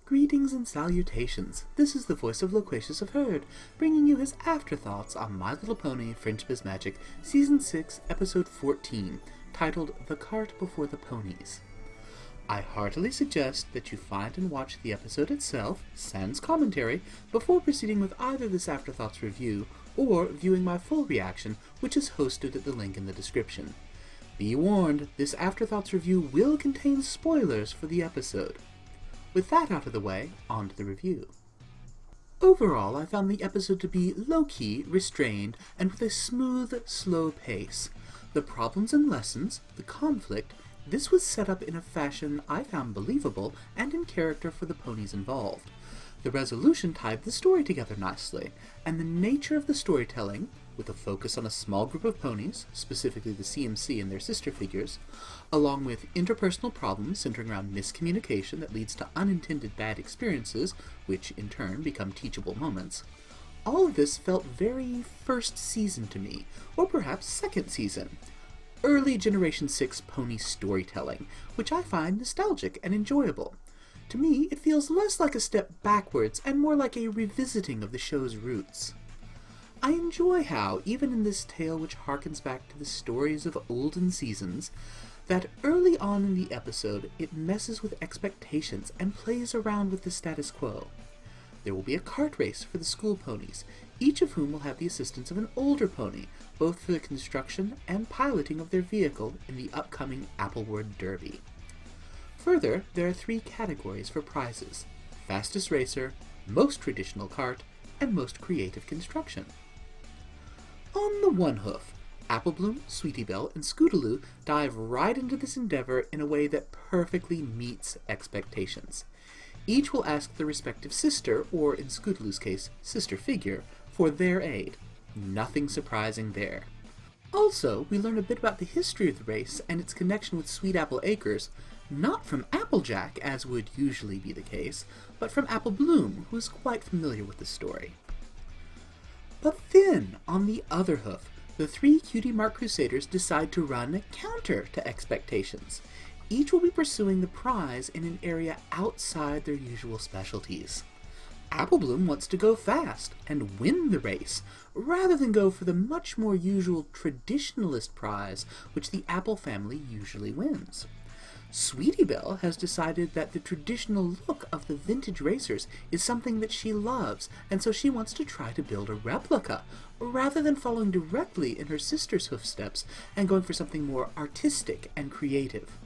Greetings and salutations. This is the voice of Loquacious of Herd, bringing you his afterthoughts on My Little Pony, Friendship is Magic, Season 6, Episode 14, titled The Cart Before the Ponies. I heartily suggest that you find and watch the episode itself, sans commentary, before proceeding with either this Afterthoughts review or viewing my full reaction, which is hosted at the link in the description. Be warned, this Afterthoughts review will contain spoilers for the episode. With that out of the way, on to the review. Overall, I found the episode to be low-key, restrained, and with a smooth, slow pace. The problems and lessons, the conflict, this was set up in a fashion I found believable and in character for the ponies involved. The resolution tied the story together nicely, and the nature of the storytelling, with a focus on a small group of ponies, specifically the CMC and their sister figures, along with interpersonal problems centering around miscommunication that leads to unintended bad experiences, which in turn become teachable moments. All of this felt very first season to me, or perhaps second season. Early Generation 6 pony storytelling, which I find nostalgic and enjoyable. To me, it feels less like a step backwards and more like a revisiting of the show's roots. I enjoy how, even in this tale which harkens back to the stories of olden seasons, that early on in the episode it messes with expectations and plays around with the status quo. There will be a kart race for the school ponies, each of whom will have the assistance of an older pony, both for the construction and piloting of their vehicle in the upcoming Appleward Derby. Further, there are 3 categories for prizes: fastest racer, most traditional kart, and most creative construction. On the one hoof, Applebloom, Sweetie Belle, and Scootaloo dive right into this endeavor in a way that perfectly meets expectations. Each will ask the respective sister, or in Scootaloo's case, sister figure, for their aid. Nothing surprising there. Also, we learn a bit about the history of the race and its connection with Sweet Apple Acres, not from Applejack, as would usually be the case, but from Applebloom, who is quite familiar with the story. But then, on the other hoof, the 3 Cutie Mark Crusaders decide to run counter to expectations. Each will be pursuing the prize in an area outside their usual specialties. Applebloom wants to go fast and win the race, rather than go for the much more usual traditionalist prize which the Apple family usually wins. Sweetie Belle has decided that the traditional look of the vintage racers is something that she loves, and so she wants to try to build a replica, rather than following directly in her sister's hoofsteps and going for something more artistic and creative.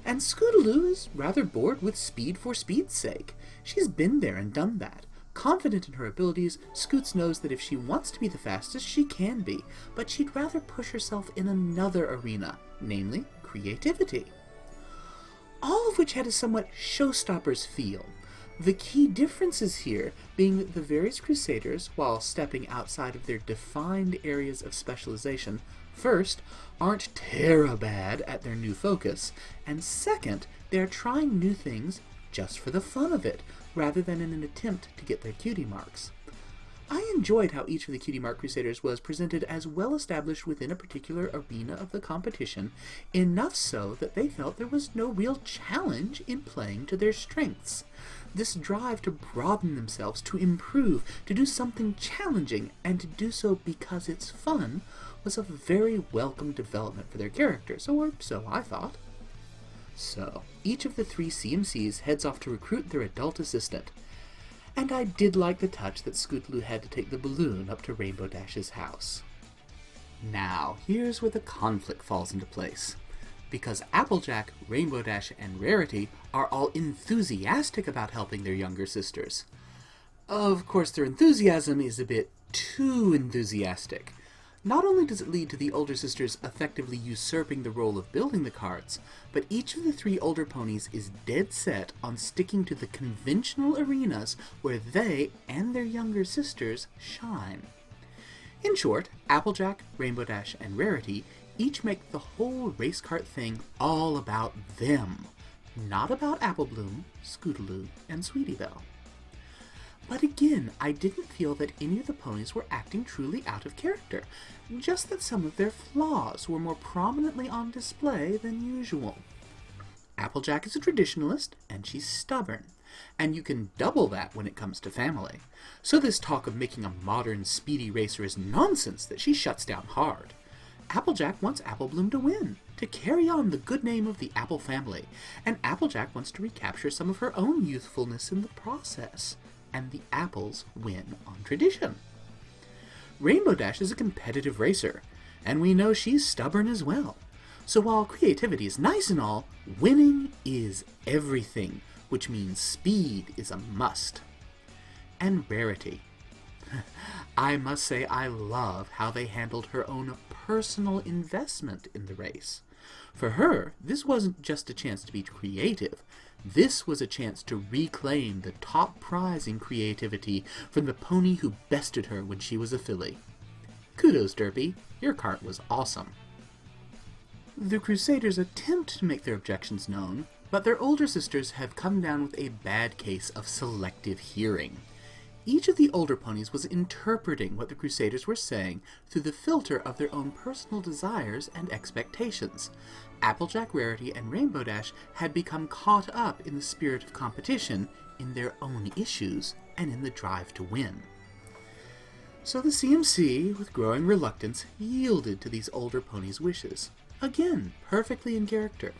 And Scootaloo is rather bored with speed for speed's sake. She's been there and done that. Confident in her abilities, Scoots knows that if she wants to be the fastest, she can be, but she'd rather push herself in another arena, namely creativity. All of which had a somewhat showstoppers feel. The key differences here being that the various Crusaders, while stepping outside of their defined areas of specialization, first, aren't terra-bad at their new focus, and second, they're trying new things just for the fun of it, rather than in an attempt to get their cutie marks. I enjoyed how each of the Cutie Mark Crusaders was presented as well established within a particular arena of the competition, enough so that they felt there was no real challenge in playing to their strengths. This drive to broaden themselves, to improve, to do something challenging, and to do so because it's fun, was a very welcome development for their characters, or so I thought. So, each of the 3 CMCs heads off to recruit their adult assistant. And I did like the touch that Scootaloo had to take the balloon up to Rainbow Dash's house. Now, here's where the conflict falls into place. Because Applejack, Rainbow Dash, and Rarity are all enthusiastic about helping their younger sisters. Of course, their enthusiasm is a bit too enthusiastic. Not only does it lead to the older sisters effectively usurping the role of building the carts, but each of the 3 older ponies is dead set on sticking to the conventional arenas where they and their younger sisters shine. In short, Applejack, Rainbow Dash, and Rarity each make the whole race cart thing all about them, not about Applebloom, Scootaloo, and Sweetie Belle. But again, I didn't feel that any of the ponies were acting truly out of character, just that some of their flaws were more prominently on display than usual. Applejack is a traditionalist, and she's stubborn. and you can double that when it comes to family. So this talk of making a modern, speedy racer is nonsense that she shuts down hard. Applejack wants Apple Bloom to win, to carry on the good name of the Apple family, and Applejack wants to recapture some of her own youthfulness in the process, and the apples win on tradition. Rainbow Dash is a competitive racer, and we know she's stubborn as well. So while creativity is nice and all, winning is everything, which means speed is a must. And Rarity. I must say I love how they handled her own personal investment in the race. For her, this wasn't just a chance to be creative. This was a chance to reclaim the top prize in creativity from the pony who bested her when she was a filly. Kudos, Derpy. Your cart was awesome. The Crusaders attempt to make their objections known, but their older sisters have come down with a bad case of selective hearing. Each of the older ponies was interpreting what the Crusaders were saying through the filter of their own personal desires and expectations. Applejack, Rarity, and Rainbow Dash had become caught up in the spirit of competition, in their own issues, and in the drive to win. So the CMC, with growing reluctance, yielded to these older ponies' wishes. Again, perfectly in character.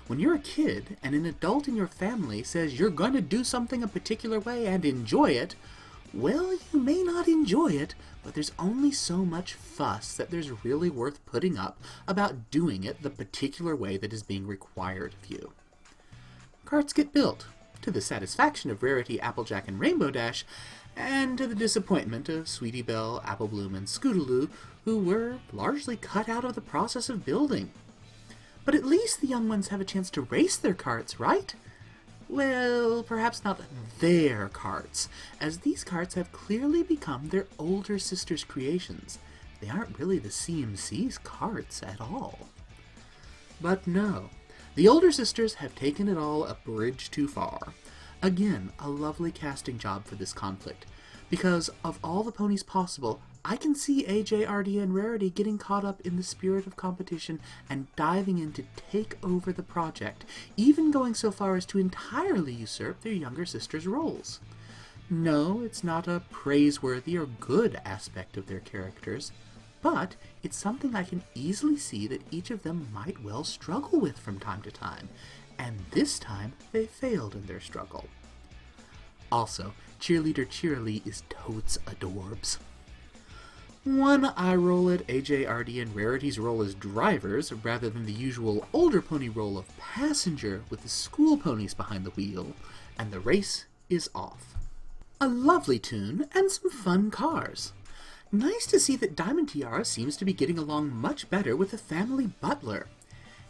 When you're a kid and an adult in your family says you're going to do something a particular way and enjoy it, well, you may not enjoy it, but there's only so much fuss that there's really worth putting up about doing it the particular way that is being required of you. Carts get built, to the satisfaction of Rarity, Applejack, and Rainbow Dash, and to the disappointment of Sweetie Belle, Apple Bloom, and Scootaloo, who were largely cut out of the process of building. But at least the young ones have a chance to race their carts, right? Well, perhaps not their carts, as these carts have clearly become their older sisters' creations. They aren't really the CMC's carts at all. But no, the older sisters have taken it all a bridge too far. Again, a lovely casting job for this conflict, because of all the ponies possible, I can see AJ, RD, and Rarity getting caught up in the spirit of competition and diving in to take over the project, even going so far as to entirely usurp their younger sisters' roles. No, it's not a praiseworthy or good aspect of their characters, but it's something I can easily see that each of them might well struggle with from time to time, and this time they failed in their struggle. Also, Cheerleader Cheerilee is totes adorbs. One eye roll at AJ, RD, and Rarity's role as drivers, rather than the usual older pony role of passenger with the school ponies behind the wheel, and the race is off. A lovely tune, and some fun cars. Nice to see that Diamond Tiara seems to be getting along much better with the family butler.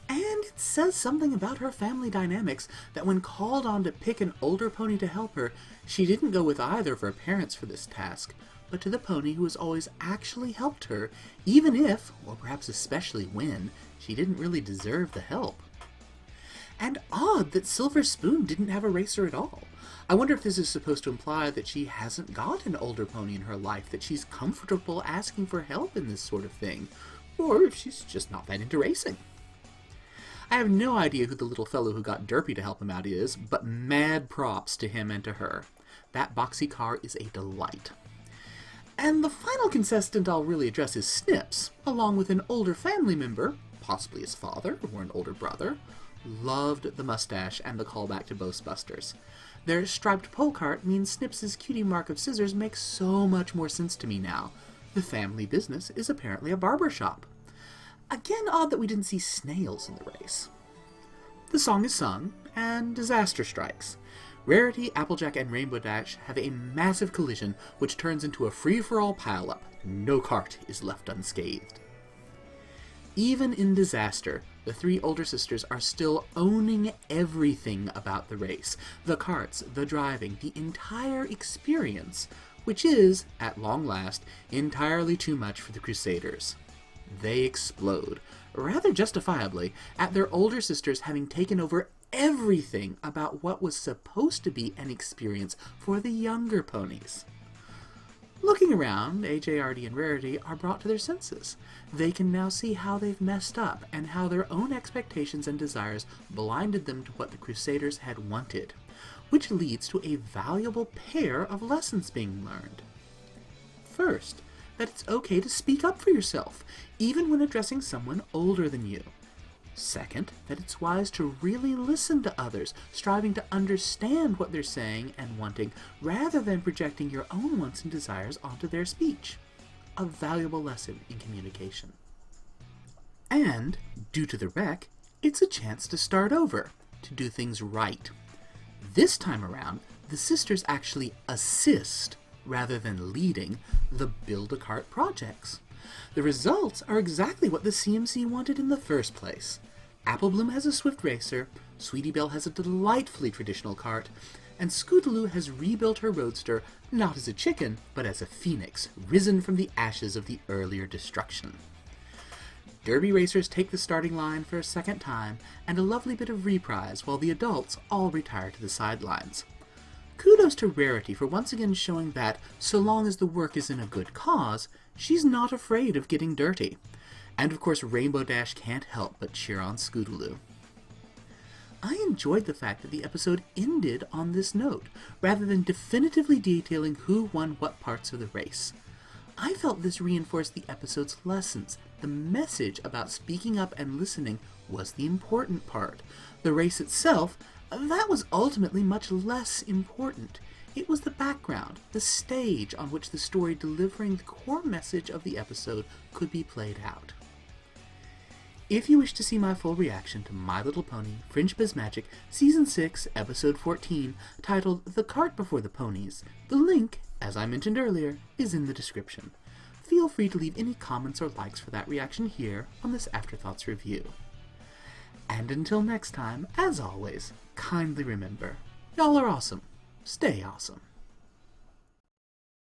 And it says something about her family dynamics that when called on to pick an older pony to help her, she didn't go with either of her parents for this task, but to the pony who has always actually helped her, even if, or perhaps especially when, she didn't really deserve the help. And odd that Silver Spoon didn't have a racer at all. I wonder if this is supposed to imply that she hasn't got an older pony in her life, that she's comfortable asking for help in this sort of thing, or if she's just not that into racing. I have no idea who the little fellow who got Derpy to help him out is, but mad props to him and to her. That boxy car is a delight. And the final contestant I'll really address is Snips, along with an older family member, possibly his father or an older brother. Loved the mustache and the callback to Ghostbusters. Their striped pole cart means Snips's cutie mark of scissors makes so much more sense to me now. The family business is apparently a barber shop. Again, odd that we didn't see snails in the race. The song is sung, and disaster strikes. Rarity, Applejack, and Rainbow Dash have a massive collision which turns into a free-for-all pile-up. No cart is left unscathed. Even in disaster, the three older sisters are still owning everything about the race. The carts, the driving, the entire experience, which is, at long last, entirely too much for the Crusaders. They explode, rather justifiably, at their older sisters having taken over everything about what was supposed to be an experience for the younger ponies. Looking around, AJ, RD, and Rarity are brought to their senses. They can now see how they've messed up, and how their own expectations and desires blinded them to what the Crusaders had wanted. which leads to a valuable pair of lessons being learned. First, that it's okay to speak up for yourself, even when addressing someone older than you. Second, that it's wise to really listen to others, striving to understand what they're saying and wanting, rather than projecting your own wants and desires onto their speech. A valuable lesson in communication. And, due to the wreck, it's a chance to start over, to do things right. This time around, the sisters actually assist, rather than leading, the Build-A-Cart projects. The results are exactly what the CMC wanted in the first place. Applebloom has a swift racer, Sweetie Belle has a delightfully traditional cart, and Scootaloo has rebuilt her roadster not as a chicken, but as a phoenix, risen from the ashes of the earlier destruction. Derby racers take the starting line for a second time, and a lovely bit of reprise while the adults all retire to the sidelines. Kudos to Rarity for once again showing that, so long as the work is in a good cause, she's not afraid of getting dirty. And of course Rainbow Dash can't help but cheer on Scootaloo. I enjoyed the fact that the episode ended on this note, rather than definitively detailing who won what parts of the race. I felt this reinforced the episode's lessons. The message about speaking up and listening was the important part. The race itself, that was ultimately much less important. It was the background, the stage on which the story delivering the core message of the episode could be played out. If you wish to see my full reaction to My Little Pony, Friendship is Magic, Season 6, Episode 14, titled The Cart Before the Ponies, the link, as I mentioned earlier, is in the description. Feel free to leave any comments or likes for that reaction here on this Afterthoughts review. And until next time, as always, kindly remember, y'all are awesome. Stay awesome.